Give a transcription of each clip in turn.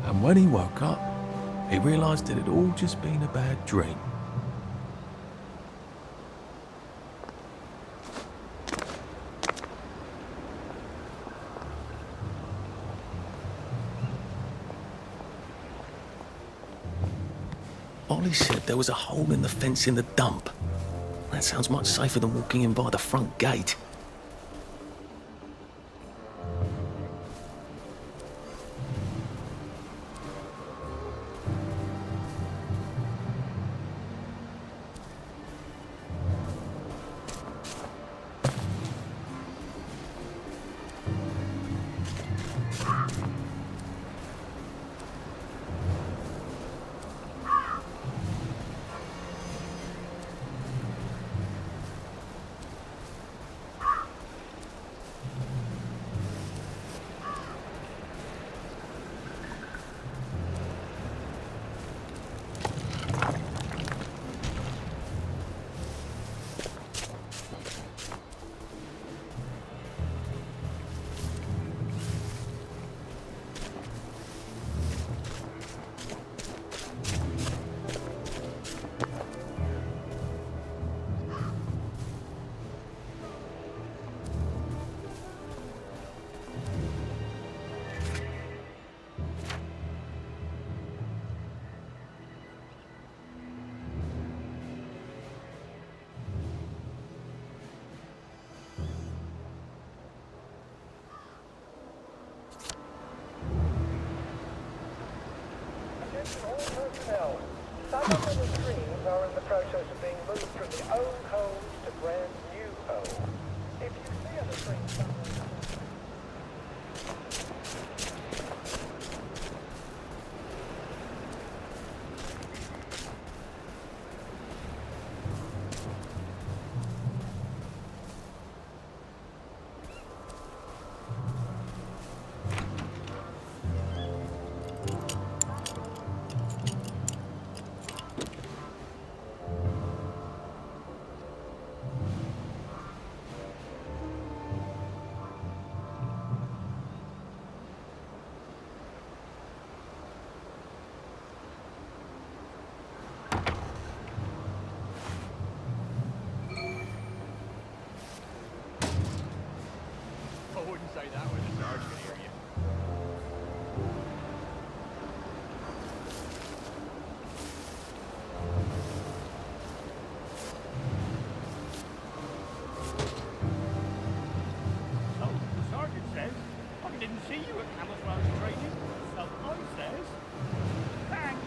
And when he woke up, he realised it had all just been a bad dream. Ollie said there was a hole in the fence in the dump. That sounds much safer than walking in by the front gate. All personnel. Some of the streams are in the process of being moved from the old homes to brand new homes. If you see other streams somewhere... I wouldn't say that when the Sarge can hear you. So, the Sergeant says, I didn't see you at camouflage training. So I says, thanks.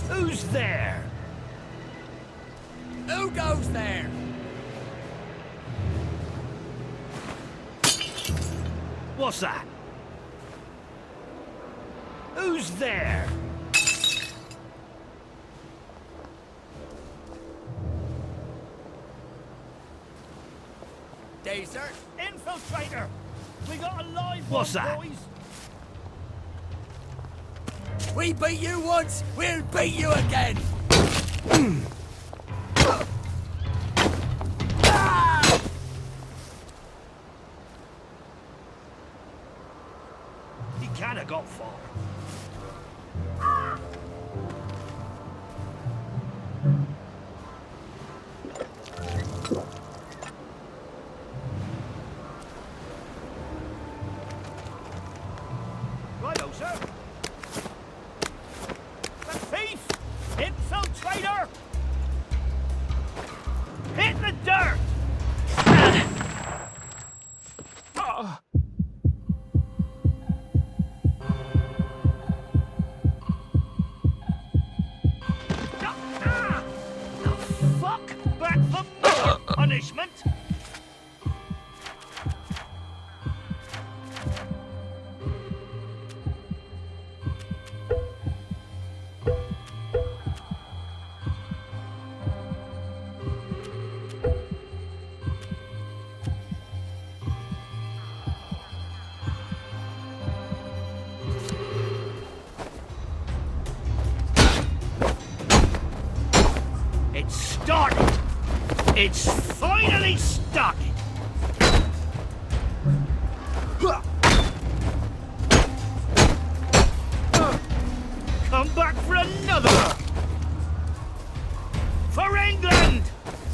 Who's there? Who goes there? What's that? Who's there? Desert infiltrator! We got a live one, What's that? boys! We beat you once, we'll beat you again! He kinda got far. Righto, sir! The thief! Infiltrator! Hit the dirt! Fuck! Back for more punishment! It's started! It's finally started! Come back for another! For England!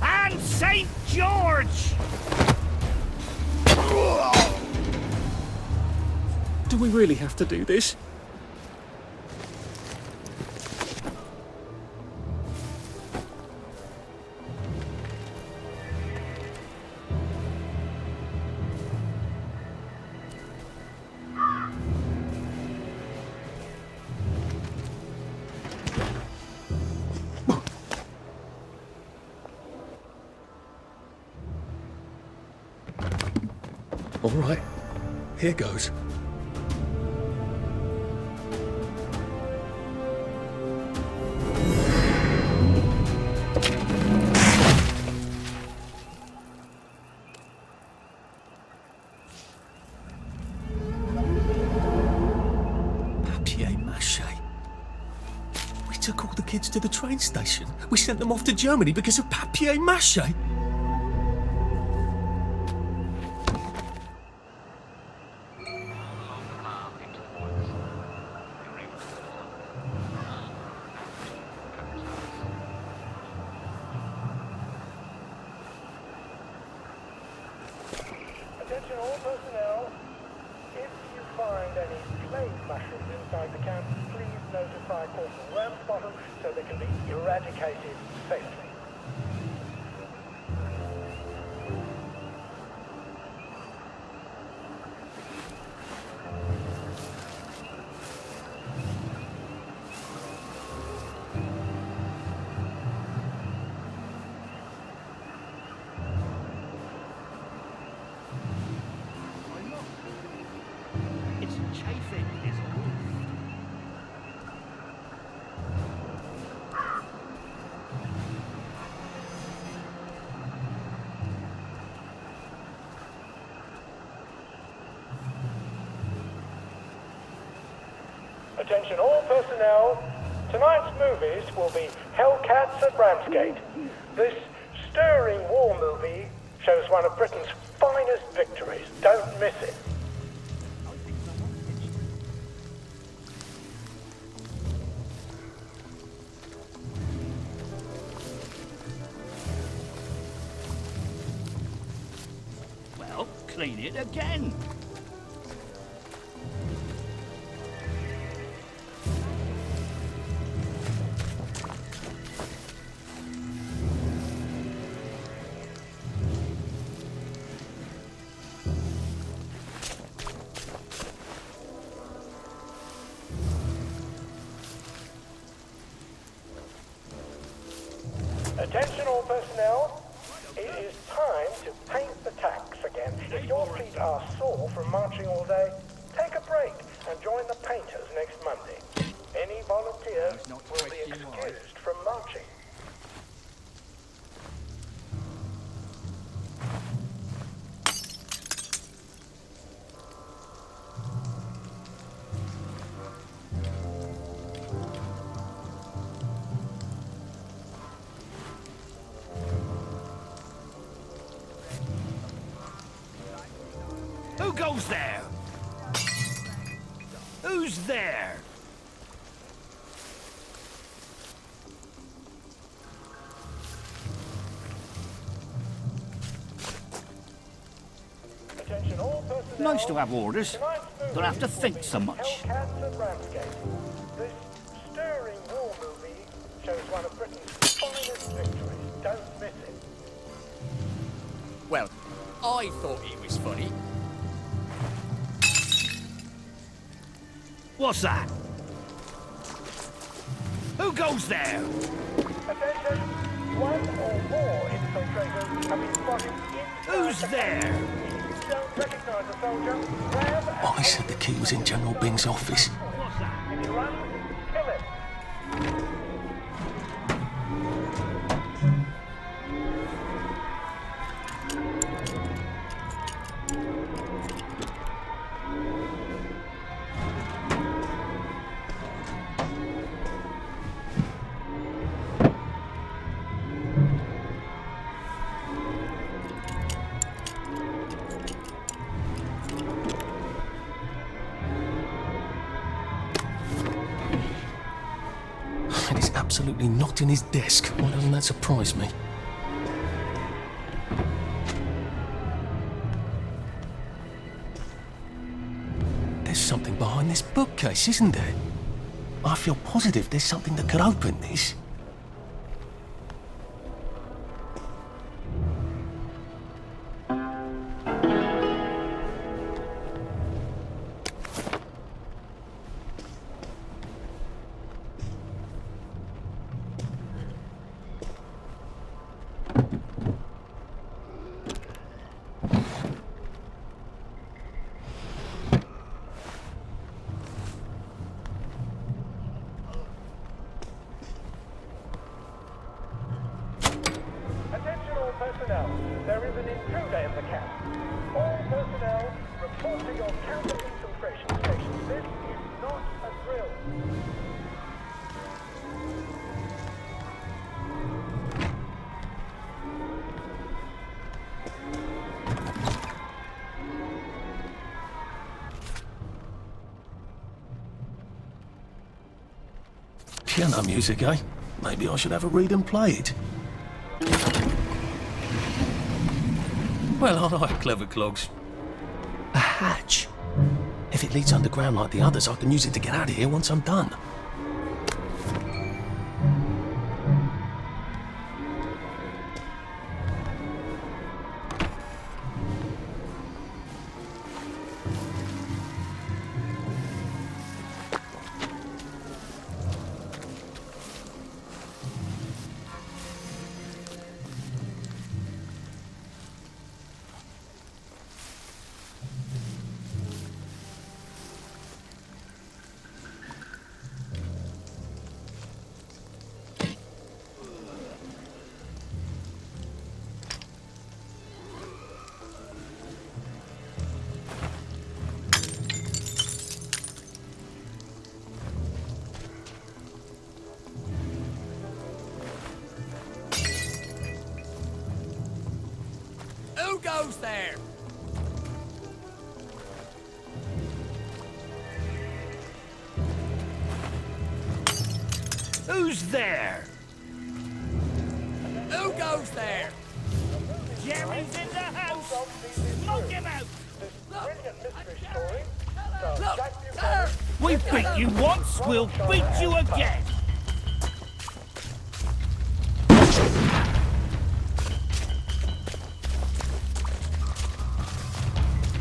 And St. George! Do we really have to do this? All right, here goes. Papier-mâché. We took all the kids to the train station. We sent them off to Germany because of papier-mâché. Attention all personnel. If you find any plague mushrooms inside the camp, please notify Corporal Ramsbottom so they can be eradicated safely. It's chafing his roof. Attention all personnel. Tonight's movies will be Hellcats at Ramsgate. This stirring war movie shows one of Britain's finest victories. Don't miss it. Well, clean it again. Attention all personnel. It is time to paint the tacks again. If your feet are sore from marching all day, take a break and join the painters next Monday. Any volunteers will be excused from marching. Who goes there? Who's there? Attention all personnel. Nice to have orders. Tonight's movie Don't have to will think be so much. Hellcats at Ramsgate. This stirring war movie shows one of Britain's finest victories. Don't miss it. Well, I thought it was funny. What's that? Who goes there? Attention! One or more infiltrators have been spotted inside Who's the there? If you don't recognize the soldier, grab and I said the key was in General Bing's office. What's that? if he runs, kill him. And he's absolutely not in his desk. Why doesn't that surprise me? There's something behind this bookcase, isn't there? I feel positive there's something that could open this. Attention all personnel. There is an intruder in the camp. All personnel, report to your counter-infiltration station. This is not a drill. Piano music, eh? Maybe I should have a read and play it. Well, I like clever clogs. A hatch. If it leads underground like the others, I can use it to get out of here once I'm done. Who goes there? Who's there? Who goes there? Jerry's in the house. Smoke him out. Brilliant mystery story. So, Look, Jack there. Buchanan, We beat you once, we'll beat you again.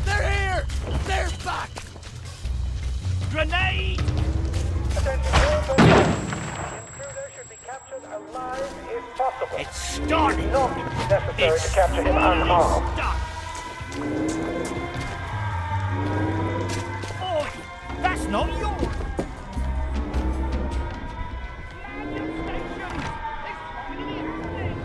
They're here! They're back! Grenade! attention all personnel. The intruder should be captured alive if possible. It's starting! Not necessary It's to capture him unharmed. Stop! Boy, that's not yours! Land station! It's really happening!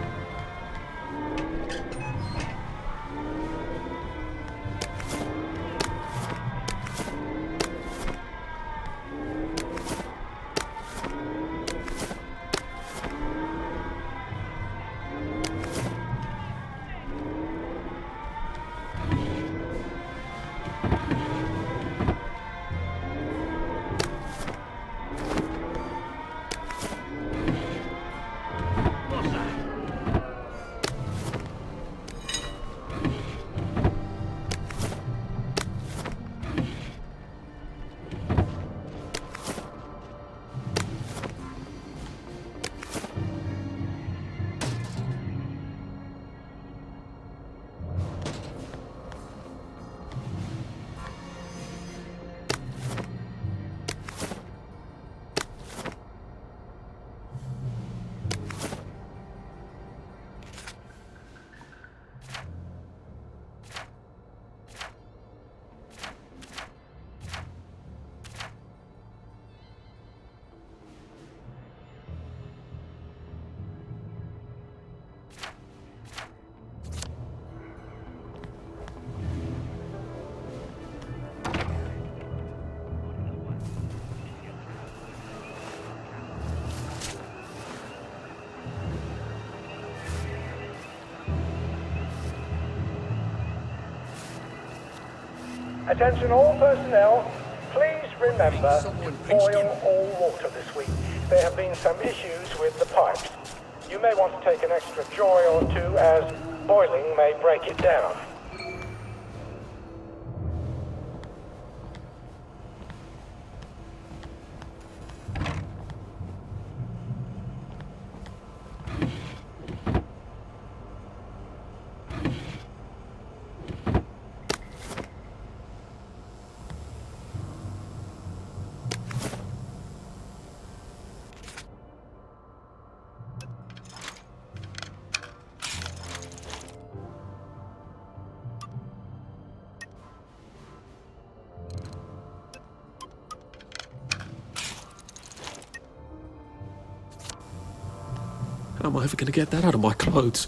Attention all personnel, please remember to boil all water this week. There have been some issues with the pipes. You may want to take an extra joy or two as boiling may break it down. How am I ever going to get that out of my clothes?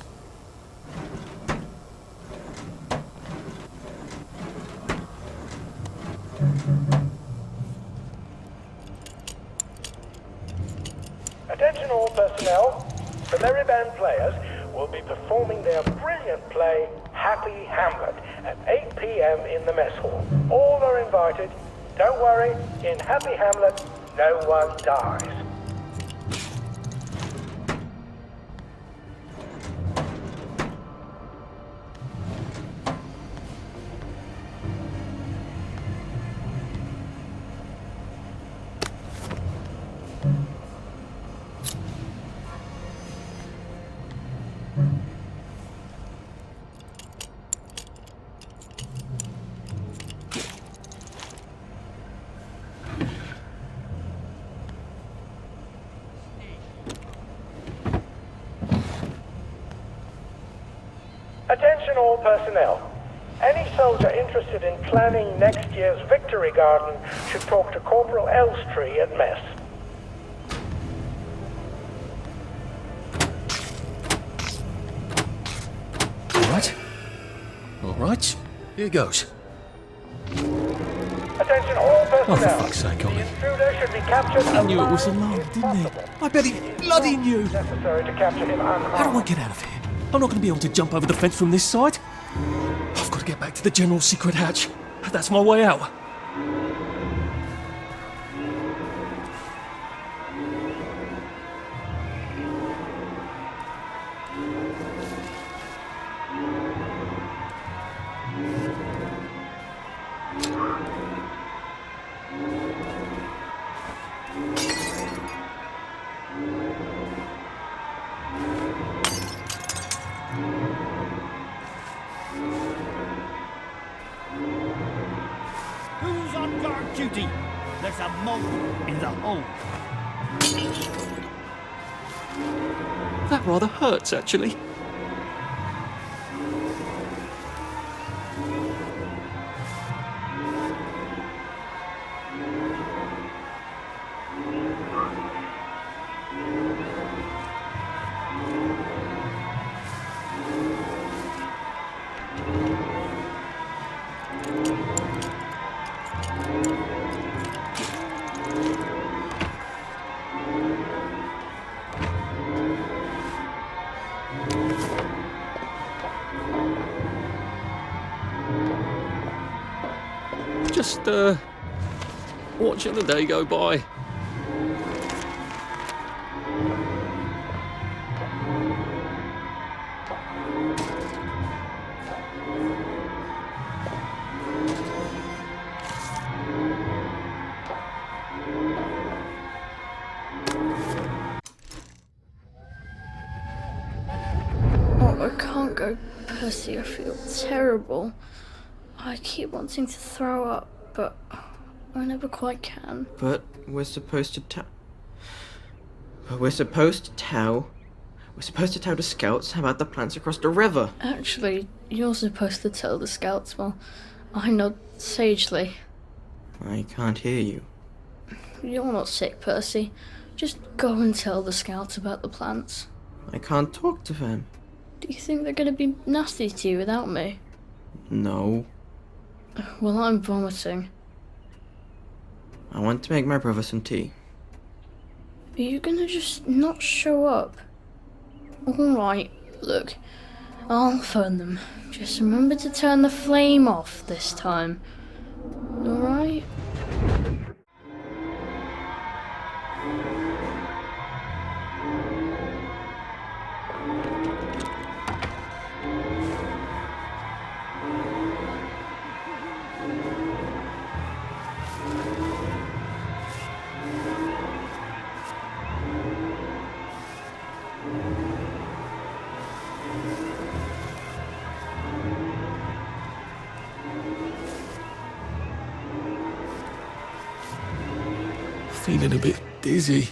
Attention all personnel, the Merry Band players will be performing their brilliant play, Happy Hamlet, at 8 p.m. in the mess hall. All are invited. Don't worry, in Happy Hamlet, no one dies. Attention all personnel. Any soldier interested in planning next year's Victory Garden should talk to Corporal Elstree at mess. All right. Here goes. Attention all personnel. Oh, for fuck's sake, Ollie. The intruder should be captured He knew it was alive alarmed, if didn't he? possible. I bet he bloody knew. It's necessary to capture him unharmed. How do I get out of here? I'm not going to be able to jump over the fence from this side. I've got to get back to the general secret hatch. That's my way out. Who's on guard duty? There's a mole in the hole. That rather hurts, actually. Just, watching the day go by. Oh, I can't go, Percy. I feel terrible. I keep wanting to throw up, but I never quite can. But we're supposed to We're supposed to tell the scouts about the plants across the river. Actually, you're supposed to tell the scouts. Well, I nod sagely. I can't hear you. You're not sick, Percy. Just go and tell the scouts about the plants. I can't talk to them. Do you think they're going to be nasty to you without me? No. Well, I'm vomiting. I want to make my brother some tea. Are you going to just not show up? Alright, look. I'll phone them. Just remember to turn the flame off this time. Alright? Feeling a bit dizzy.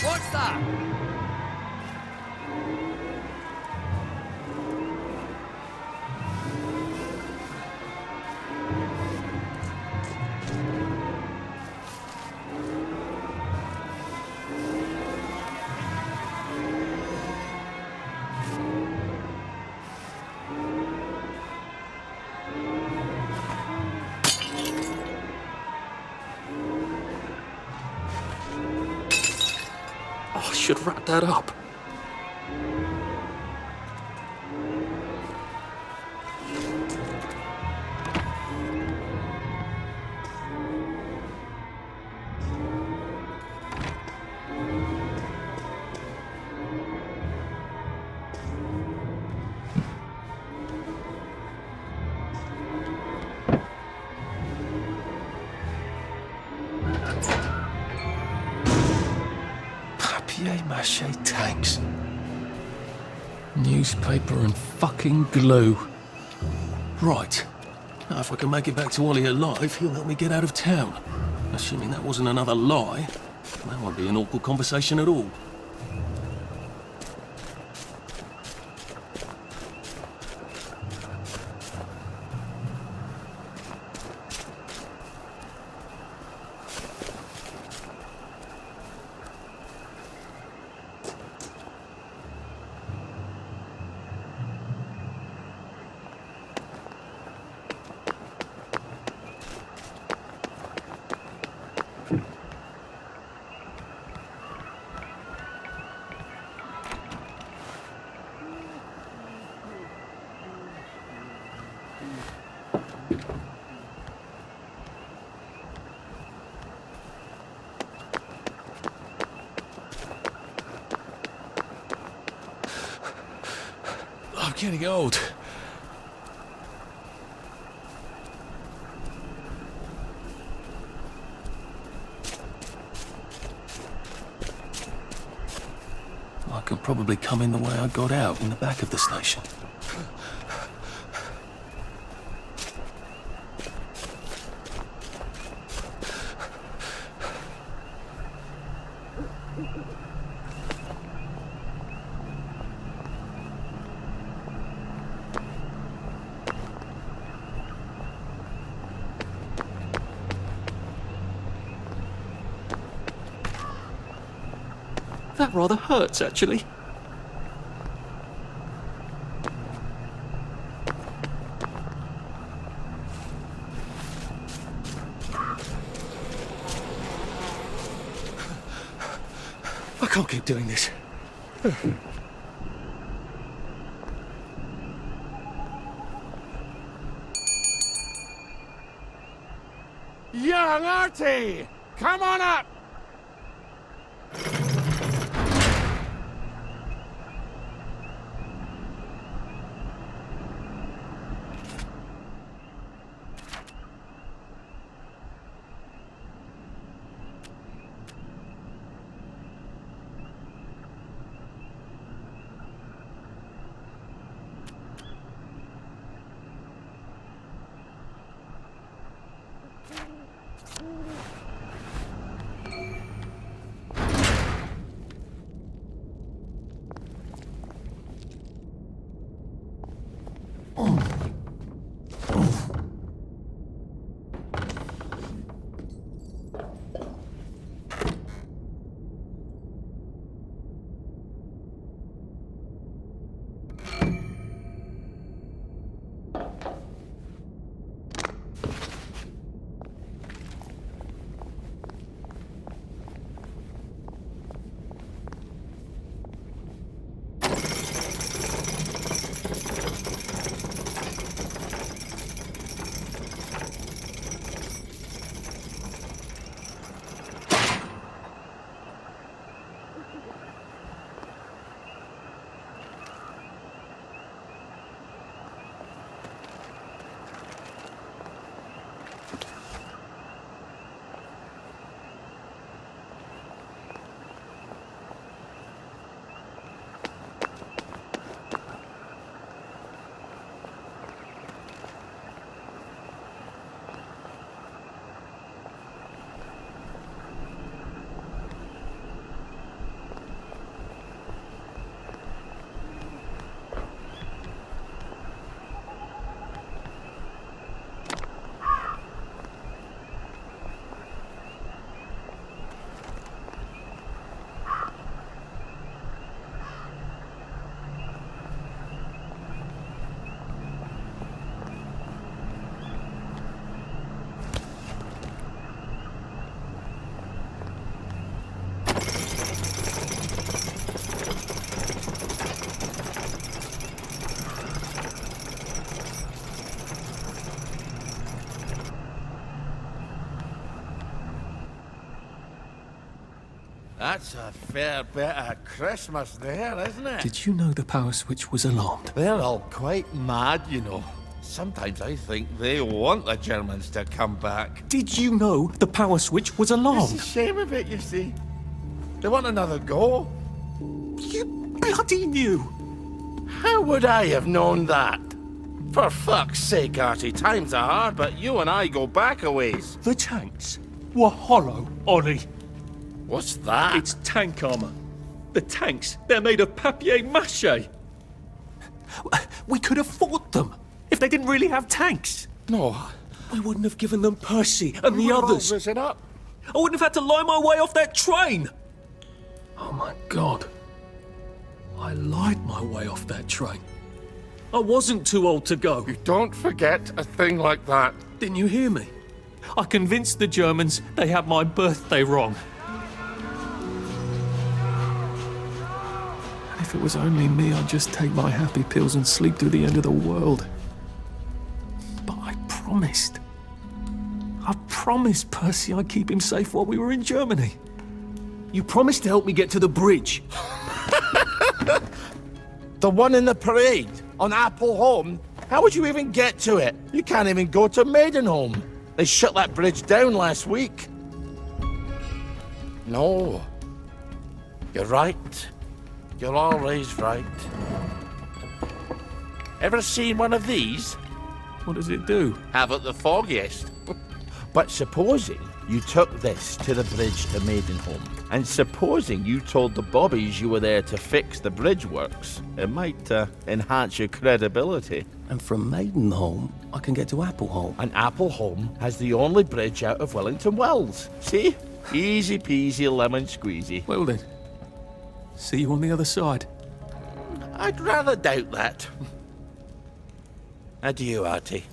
What's that? Oh, I should wrap that up. Papier-mâché tanks. Newspaper and fucking glue. Right. Now, if I can make it back to Ollie alive, he'll help me get out of town. Assuming that wasn't another lie, that won't be an awkward conversation at all. I'm getting old. I can probably come in the way I got out, in the back of the station. That rather hurts, actually. I can't keep doing this. Young Artie! Come on up! That's a fair bit of Christmas there, isn't it? Did you know the power switch was alarmed? They're all quite mad, you know. Sometimes I think they want the Germans to come back. Did you know the power switch was It's alarmed? a shame of it, you see. They want another go. You bloody knew! How would I have known that? For fuck's sake, Artie, times are hard, but you and I go back a ways. The tanks were hollow, Ollie. What's that? It's tank armor. The tanks, they're made of papier-mâché. We could have fought them if they didn't really have tanks. No. I wouldn't have given them Percy and the others. Listen up. I wouldn't have had to lie my way off that train. Oh my God. I lied my way off that train. I wasn't too old to go. You don't forget a thing like that. Didn't you hear me? I convinced the Germans they had my birthday wrong. And if it was only me, I'd just take my happy pills and sleep through the end of the world. But I promised. I promised Percy I'd keep him safe while we were in Germany. You promised to help me get to the bridge. The one in the parade on Apple Home? How would you even get to it? You can't even go to Maidenholm. They shut that bridge down last week. No. You're right. You're always right. Ever seen one of these? What does it do? Haven't the foggiest. But supposing you took this to the bridge to Maidenholm, and supposing you told the bobbies you were there to fix the bridge works, it might enhance your credibility. And from Maidenholm, I can get to Appleholm. And Appleholm has the only bridge out of Wellington Wells. See? Easy peasy lemon squeezy. Well then, see you on the other side. I'd rather doubt that. Adieu, Artie.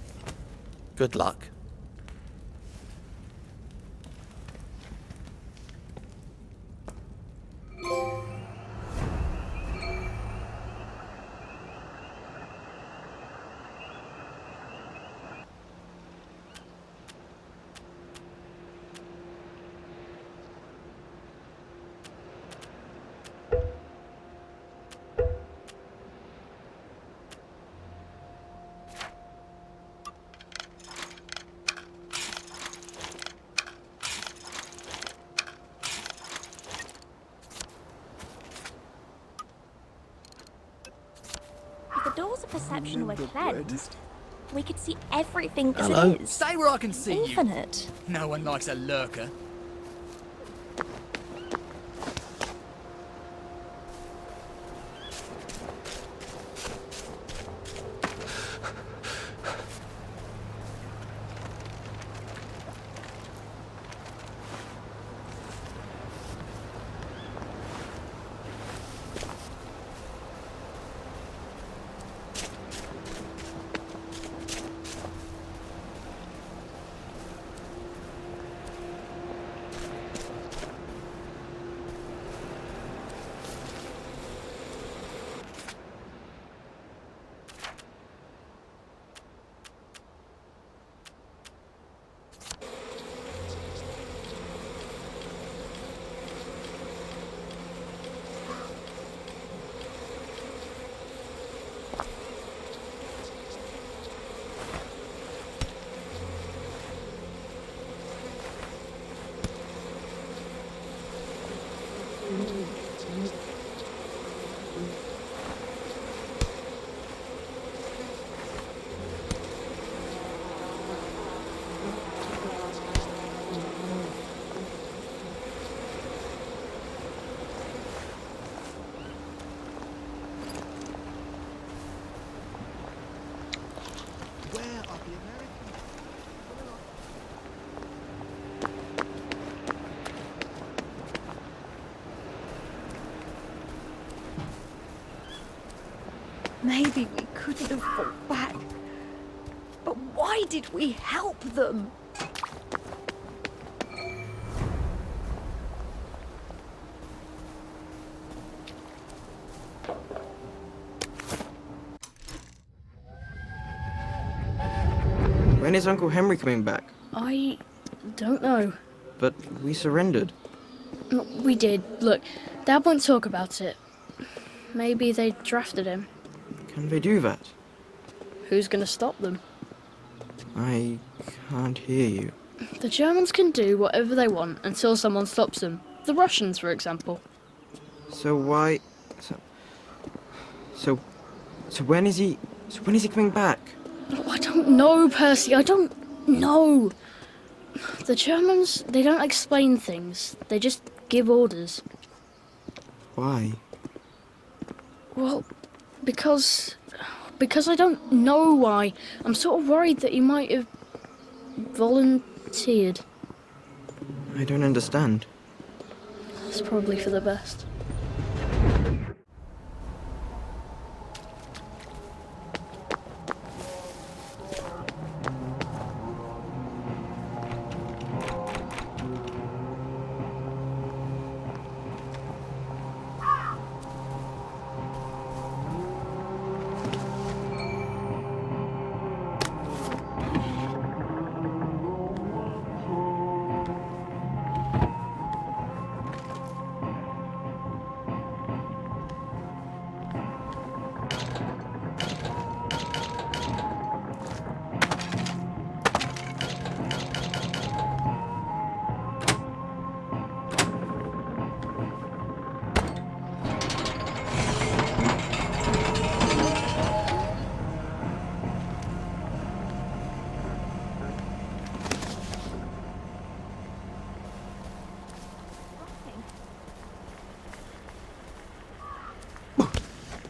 Good luck. doors of perception were cleansed, we could see everything as Hello? it is. Stay where I can see you. Infinite. No one likes a lurker. Maybe we couldn't have fought back. But why did we help them? When is Uncle Henry coming back? I don't know. But we surrendered. We did. Look, Dad won't talk about it. Maybe they drafted him. Can they do that? Who's gonna stop them? I can't hear you. The Germans can do whatever they want until someone stops them. The Russians, for example. So why... So when is he... So when is he coming back? Oh, I don't know, Percy. I don't know. The Germans, they don't explain things. They just give orders. Why? Well, because I don't know why. I'm sort of worried that he might have volunteered. I don't understand. It's probably for the best.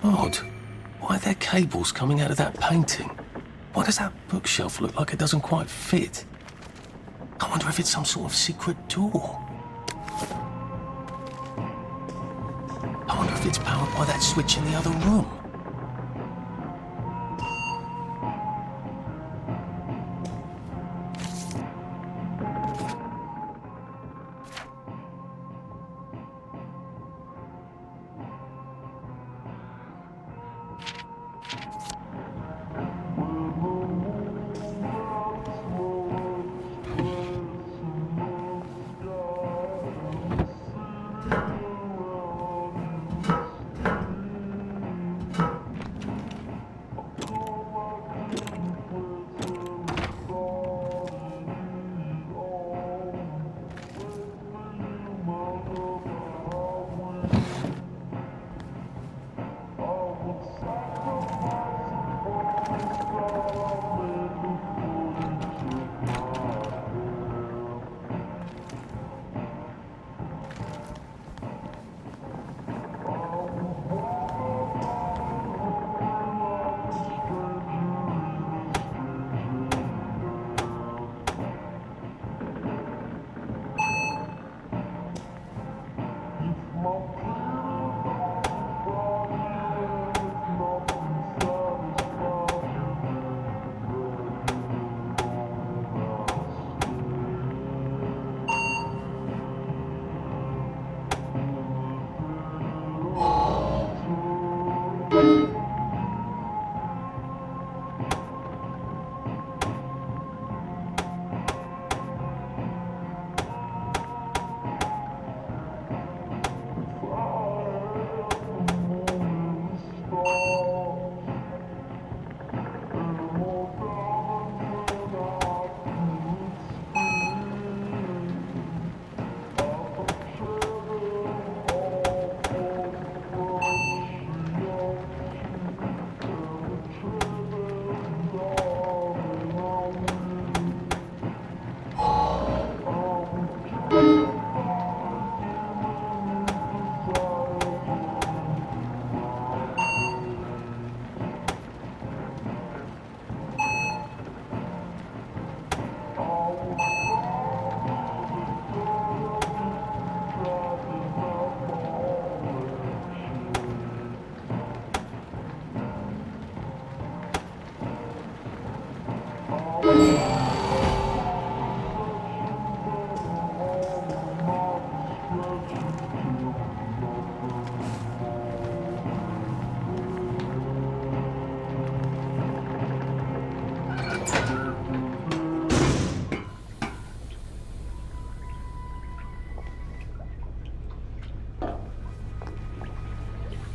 Odd. Why are there cables coming out of that painting? Why does that bookshelf look like it doesn't quite fit? I wonder if it's some sort of secret door. I wonder if it's powered by that switch in the other room.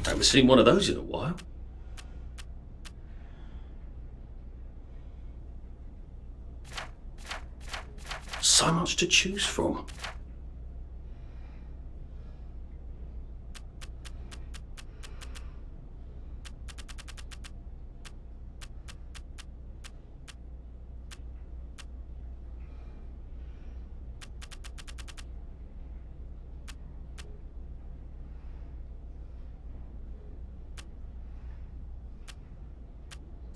I haven't seen one of those in a while. So much to choose from.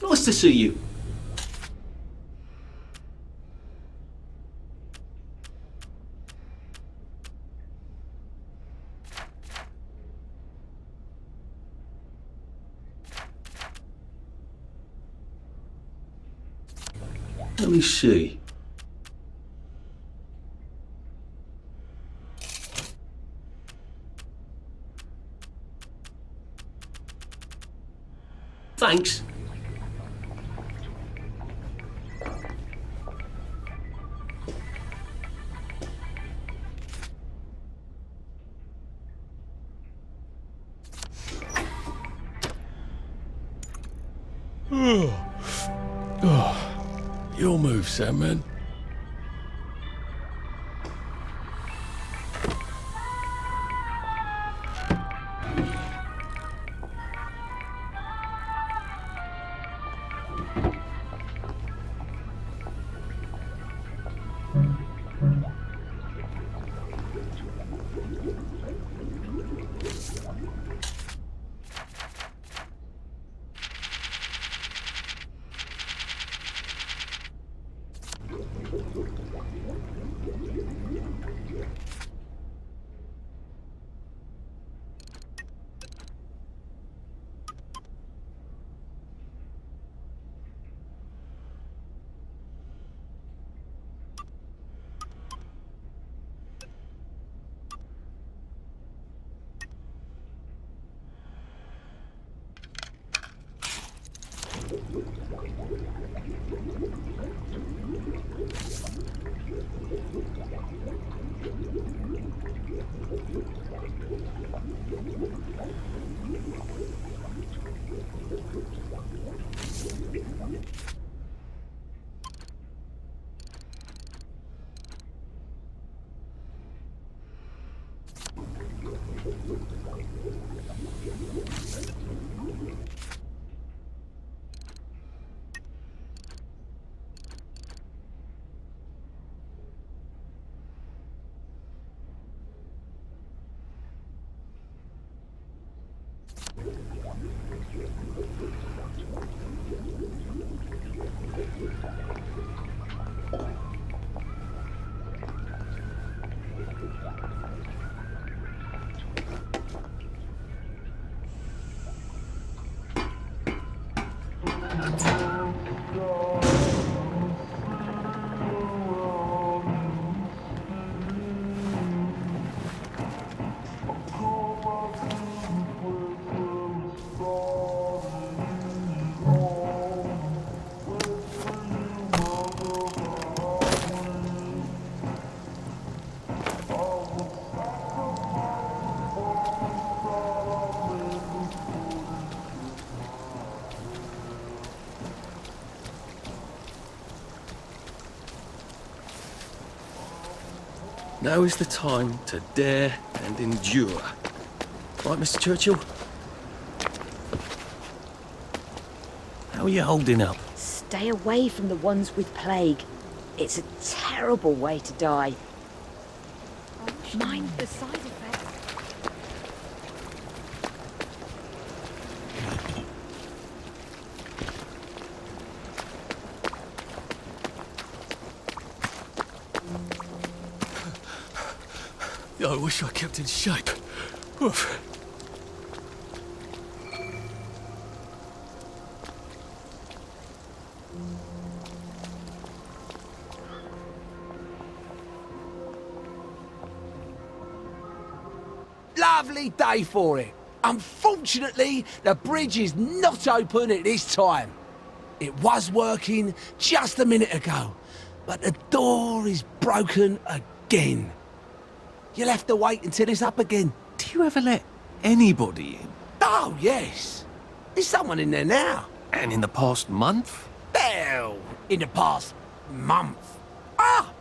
Nice to see you. Let me see. Thanks. Your move, Sandman. Now is the time to dare and endure. Right, Mr. Churchill? How are you holding up? Stay away from the ones with plague. It's a terrible way to die. Mind the side effects. I wish I kept in shape. Oof. Lovely day for it. Unfortunately, the bridge is not open at this time. It was working just a minute ago, but the door is broken again. You'll have to wait until it's up again. Do you ever let anybody in? Oh, yes. There's someone in there now. And in the past month? Well, in the past month. Ah!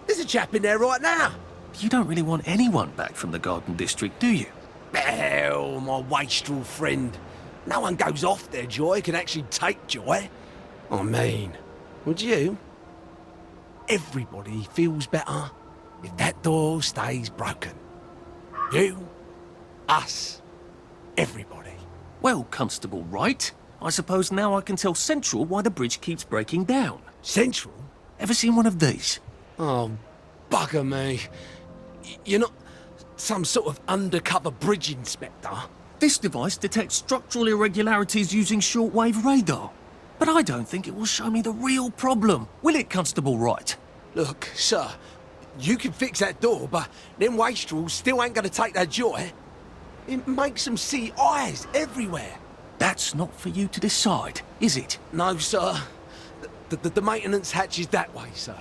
There's a chap in there right now. You don't really want anyone back from the Garden District, do you? Well, my wastrel friend. No one goes off their joy, can actually take joy. I mean, would you? Everybody feels better if that door stays broken. You, us, everybody. Well, Constable Wright, I suppose now I can tell Central why the bridge keeps breaking down. Central? Ever seen one of these? Oh, bugger me. You're not some sort of undercover bridge inspector? This device detects structural irregularities using shortwave radar. But I don't think it will show me the real problem. Will it, Constable Wright? Look, sir, you can fix that door, but them wastrels still ain't gonna take their joy. It makes them see eyes everywhere. That's not for you to decide, is it? No, sir. The maintenance hatch is that way, sir.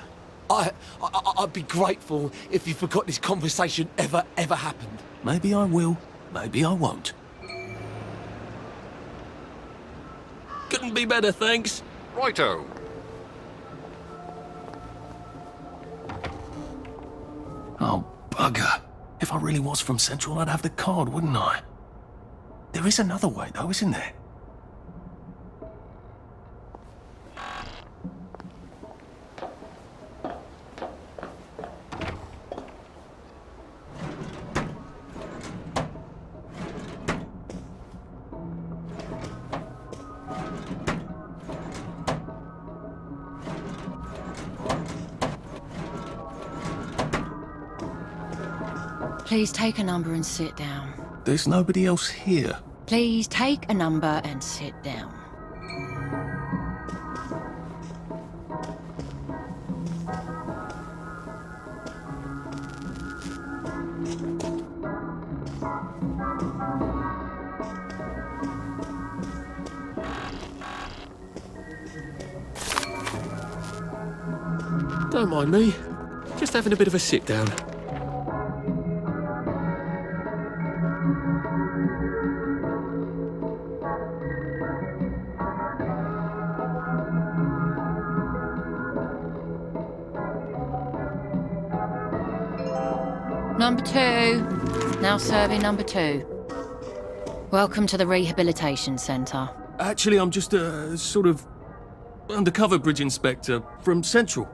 I'd be grateful if you forgot this conversation ever happened. Maybe I will, maybe I won't. Couldn't be better, thanks. Righto. Oh, bugger. If I really was from Central, I'd have the card, wouldn't I? There is another way, though, isn't there? Please take a number and sit down. There's nobody else here. Please take a number and sit down. Don't mind me. Just having a bit of a sit down. Number 2. Now serving number 2. Welcome to the Rehabilitation Centre. Actually, I'm just a sort of undercover bridge inspector from Central.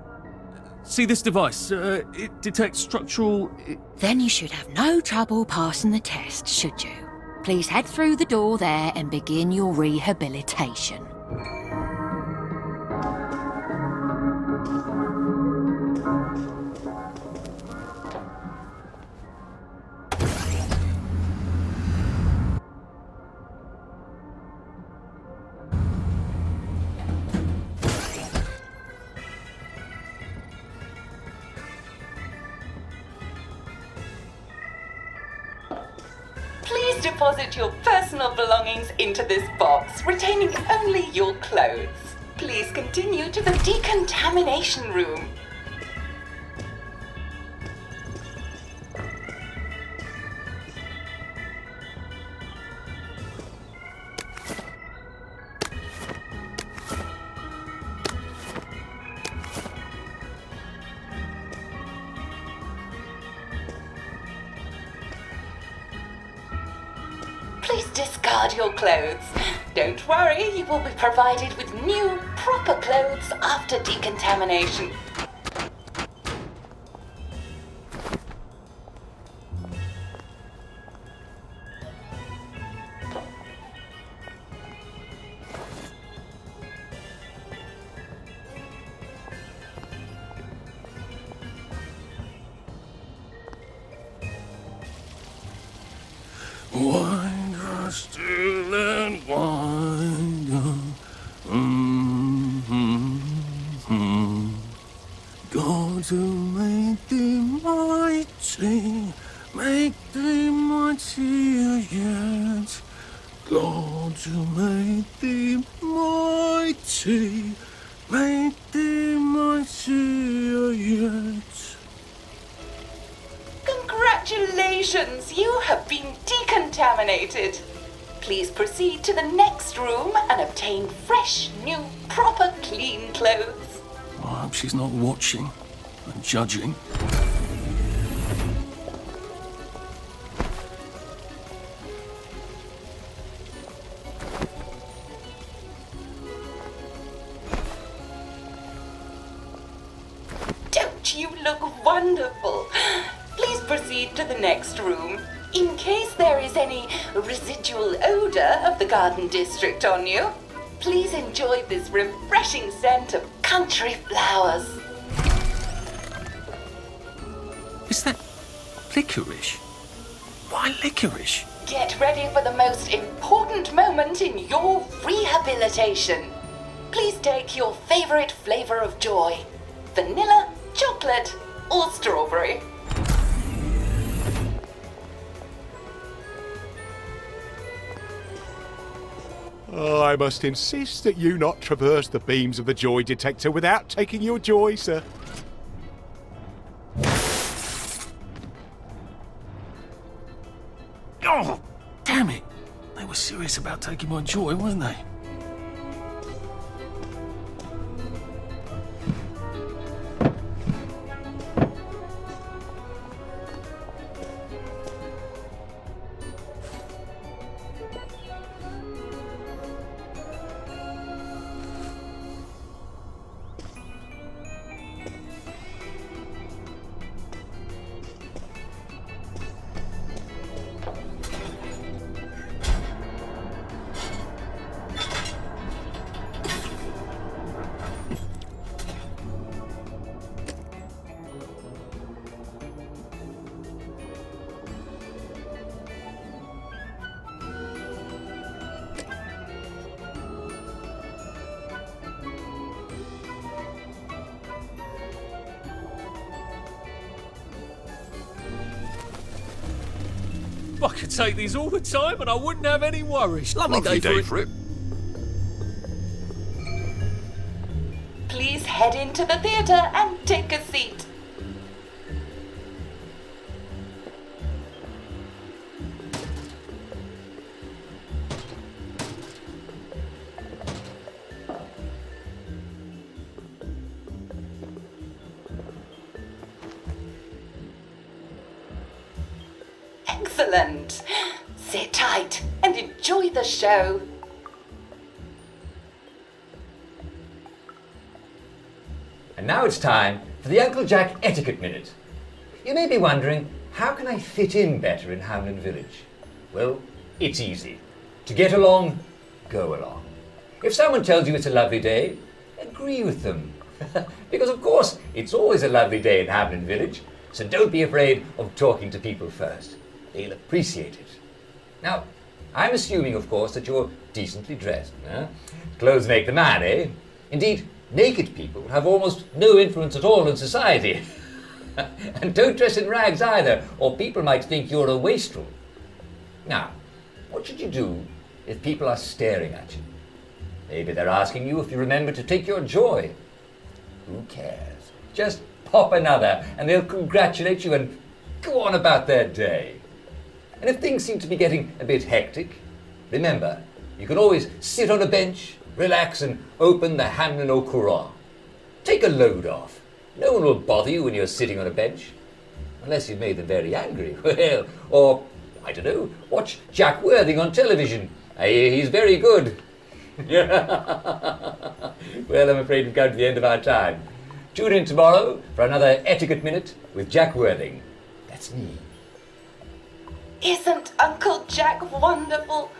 See this device? It detects structural... Then you should have no trouble passing the test, should you? Please head through the door there and begin your rehabilitation. Please deposit your personal belongings into this box, retaining only your clothes. Please continue to the decontamination room. please discard your clothes. Don't worry, you will be provided with new, proper clothes after decontamination. Wind us still and wind God to make thee mighty, make thee mightier yet. God to make thee mighty, make thee mightier yet. Congratulations, you have been decontaminated. Please proceed to the next room and obtain fresh, new, proper, clean clothes. I hope she's not watching and judging. Don't you look wonderful? Please proceed to the next room. In case there is any residual odor of the garden district on you, please enjoy this refreshing scent of country flowers. Is that licorice? Why licorice? Get ready for the most important moment in your rehabilitation. Please take your favorite flavor of joy: vanilla, chocolate, or strawberry. I must insist that you not traverse the beams of the joy detector without taking your joy, sir. Oh, damn it! They were serious about taking my joy, weren't they? I could take these all the time and I wouldn't have any worries. Lovely day for it. Please head into the theater and take a seat. Excellent. Sit tight and enjoy the show. And now it's time for the Uncle Jack Etiquette Minute. You may be wondering, how can I fit in better in Hamlin Village? Well, it's easy. To get along, go along. If someone tells you it's a lovely day, agree with them. Because of course, it's always a lovely day in Hamlin Village, so don't be afraid of talking to people first. They'll appreciate it. Now, I'm assuming, of course, that you're decently dressed. Clothes make the man, eh? Indeed, naked people have almost no influence at all in society. And don't dress in rags either, or people might think you're a wastrel. Now, what should you do if people are staring at you? Maybe they're asking you if you remember to take your joy. Who cares? Just pop another, and they'll congratulate you and go on about their day. And if things seem to be getting a bit hectic, remember, you can always sit on a bench, relax and open the Hamlin au Courant. Take a load off. No one will bother you when you're sitting on a bench. Unless you've made them very angry. Well, or I don't know, watch Jack Worthing on television. I hear he's very good. Well, I'm afraid we've come to the end of our time. Tune in tomorrow for another Etiquette Minute with Jack Worthing. That's me. Isn't Uncle Jack wonderful?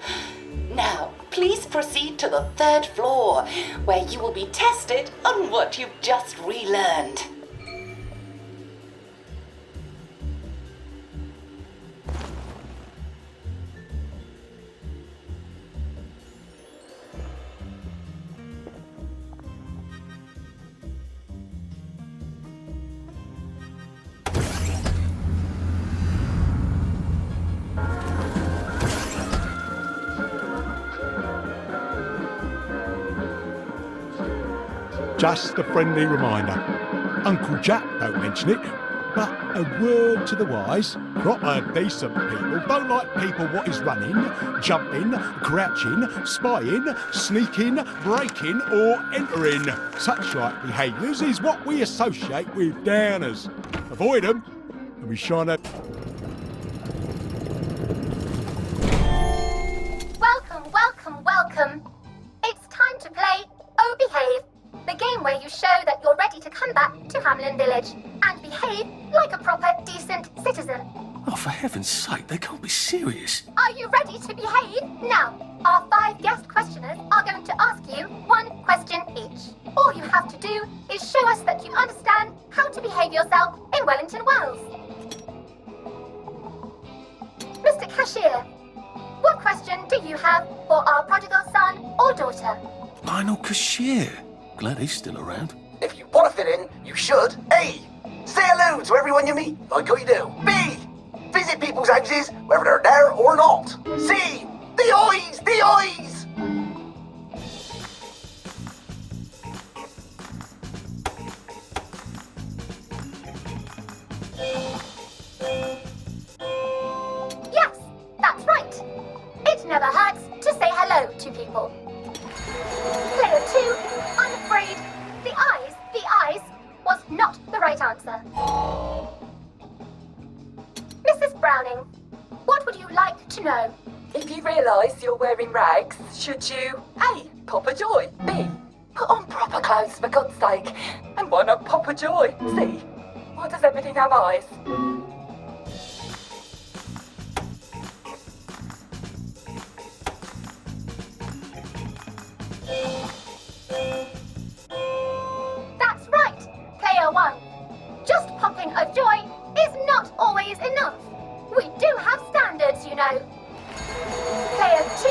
Now, please proceed to the 3rd floor, where you will be tested on what you've just relearned. Just a friendly reminder. Uncle Jack don't mention it, but a word to the wise. Proper decent people don't like people what is running, jumping, crouching, spying, sneaking, breaking or entering. Such like behaviours is what we associate with downers. Avoid them and we shine a... Welcome, welcome, welcome. It's time to play Oh Behave, the game where you show that you're ready to come back to Hamlin Village and behave like a proper, decent citizen. Oh, for heaven's sake, they can't be serious. Are you ready to behave? Now, our 5 guest questioners are going to ask you 1 question each. All you have to do is show us that you understand how to behave yourself in Wellington Wells. Mr. Cashier, what question do you have for our prodigal son or daughter? Lionel Cashier. Glad he's still around. If you want to fit in, you should. A. Say hello to everyone you meet, like you do. B. Visit people's houses, whether they're there or not. C. The eyes! The eyes! Yes, that's right. It never hurts to say hello to people. Player 2, I'm afraid the eyes was not the right answer. Mrs. Browning, what would you like to know? If you realise you're wearing rags, should you A. pop a joy, B. put on proper clothes for God's sake, and why not pop a joy, C. why does everything have eyes? That's right, Player 1. Just popping a joy is not always enough. We do have standards, you know. Player 2,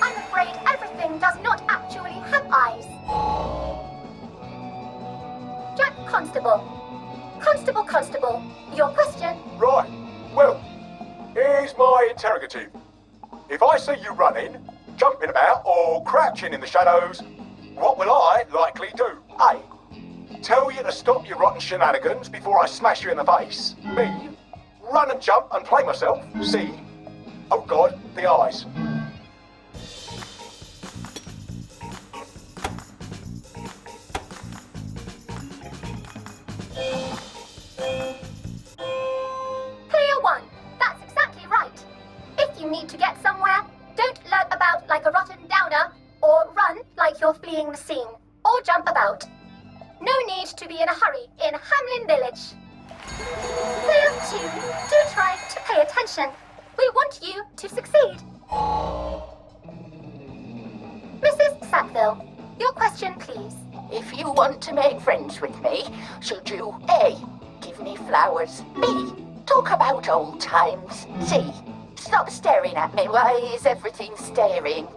I'm afraid everything does not actually have eyes. Jack Constable. Constable, your question? Right. Well, here's my interrogative. If I see you running, jumping about or crouching in the shadows, what will I likely do? A. Tell you to stop your rotten shenanigans before I smash you in the face. B. Run and jump and play myself. C. Oh God, the eyes. Player 1, that's exactly right. If you need to get somewhere, don't lurk about like a rotten downer, or run like you're fleeing the scene, or jump about. No need to be in a hurry in Hamlin Village. Player 2, do try to pay attention. We want you to succeed. Mrs. Sackville, your question, please. If you want to make friends with me, should you A. give me flowers, B. talk about old times, C. stop staring at me, why is everything staring?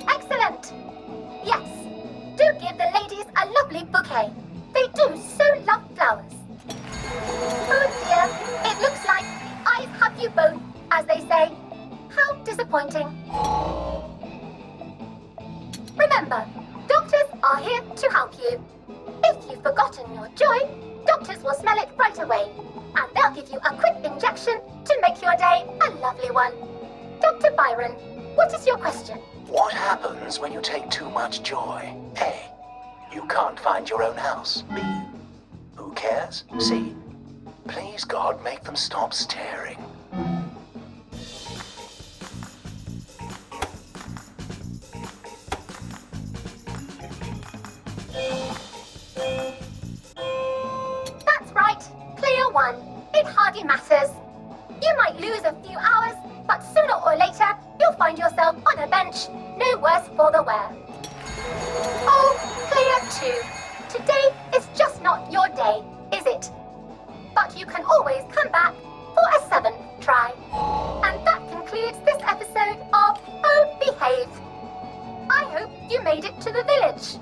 Excellent! Yes, do give the ladies a lovely bouquet. They do so love flowers. Oh dear, it looks like the eyes have you both, as they say. How disappointing. Remember, doctors are here to help you. If you've forgotten your joy, doctors will smell it right away, and they'll give you a quick injection to make your day a lovely one. Dr. Byron, what is your question? What happens when you take too much joy? A. You can't find your own house. B. Who cares? C. Please, God, make them stop staring. That's right. Clear 1. It hardly matters. You might lose a few hours, but sooner or later, you'll find yourself on a bench, no worse for the wear. Oh, Clear 2. Today is just not your day, is it? But you can always come back for a 7th try. And that concludes this episode of Oh Behave. I hope you made it to the village.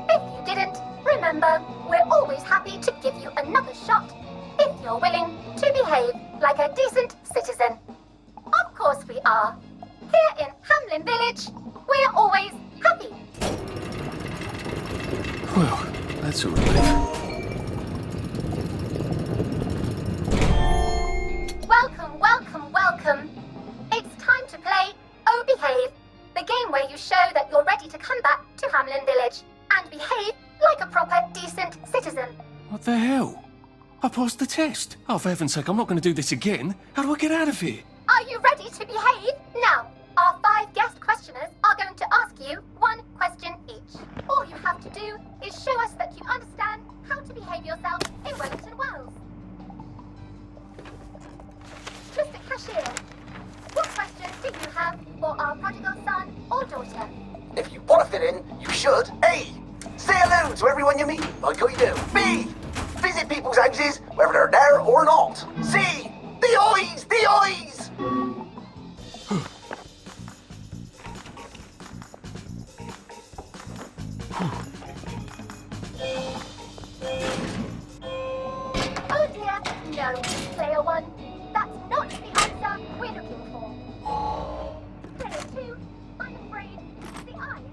If you didn't, remember, we're always happy to give you another shot if you're willing to behave like a decent citizen. Of course we are. Here in Hamlin Village, we're always happy. Well, that's a relief. Welcome, welcome, welcome. It's time to play Oh Behave, the game where you show that you're ready to come back to Hamlin Village and behave like a proper, decent citizen. What the hell? I passed the test. Oh, for heaven's sake, I'm not going to do this again. How do I get out of here? Are you ready to behave? Now, our 5 guest questioners are going to ask you 1 question each. All you have to do is show us that you understand how to behave yourself in Wellington Wells. Mr. Cashier, what questions do you have for our prodigal son or daughter? If you want to fit in, you should. A. Say hello to everyone you meet, like how you do. B. Visit people's houses, whether they're there or not. C. The eyes! The eyes! Oh dear, no, Player 1. That's not the answer we're looking for. Player 2, I'm afraid the eyes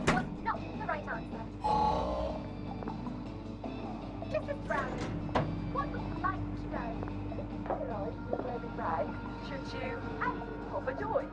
was not the right answer. Mrs. Brown, what would you like to know? Right, the baby bag. Should you pop a joy?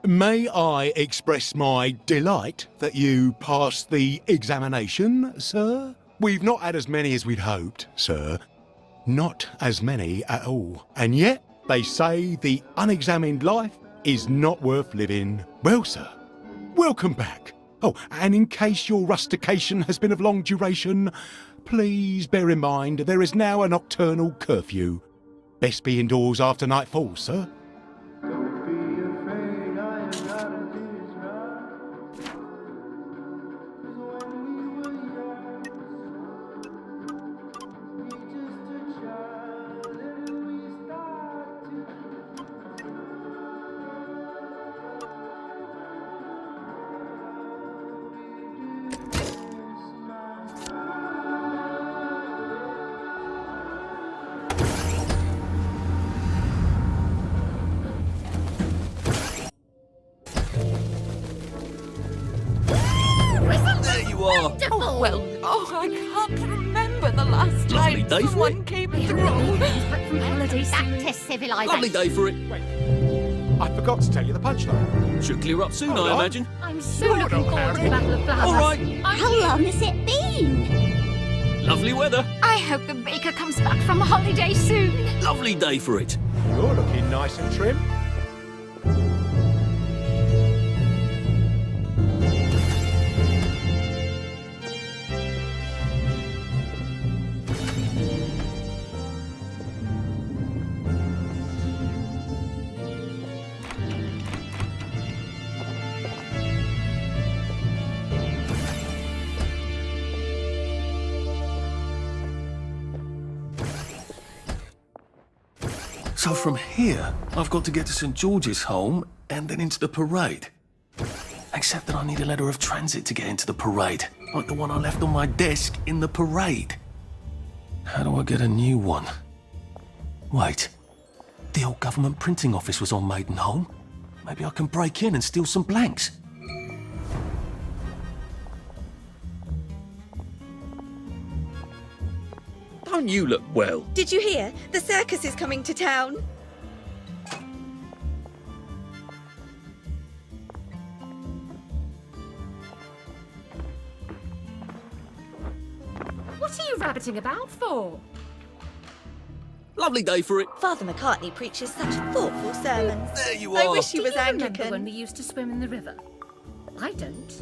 May I express my delight that you passed the examination, sir? We've not had as many as we'd hoped, sir. Not as many at all. And yet, they say the unexamined life is not worth living. Well, sir, welcome back. Oh, and in case your rustication has been of long duration, please bear in mind there is now a nocturnal curfew. Best be indoors after nightfall, sir. Oh, well, I can't remember the last Lovely time day for someone it. came through. Back from holiday soon. to civilization. Lovely day for it. I forgot to tell you the punchline. Should clear up soon, Hold I on. imagine. I'm so looking forward to the Battle of Flowers. All right. How long has it been? Lovely weather. I hope the baker comes back from holiday soon. Lovely day for it. You're looking nice and trim. So from here, I've got to get to St. George's home and then into the parade. Except that I need a letter of transit to get into the parade, like the one I left on my desk in the parade. How do I get a new one? Wait, the old government printing office was on Maidenholm. Maybe I can break in and steal some blanks. Don't you look well? Did you hear? The circus is coming to town. What are you rabbiting about for? Lovely day for it. Father McCartney preaches such thoughtful sermons. There you I are. wish he was Do you remember Anglican. when we used to swim in the river? I don't.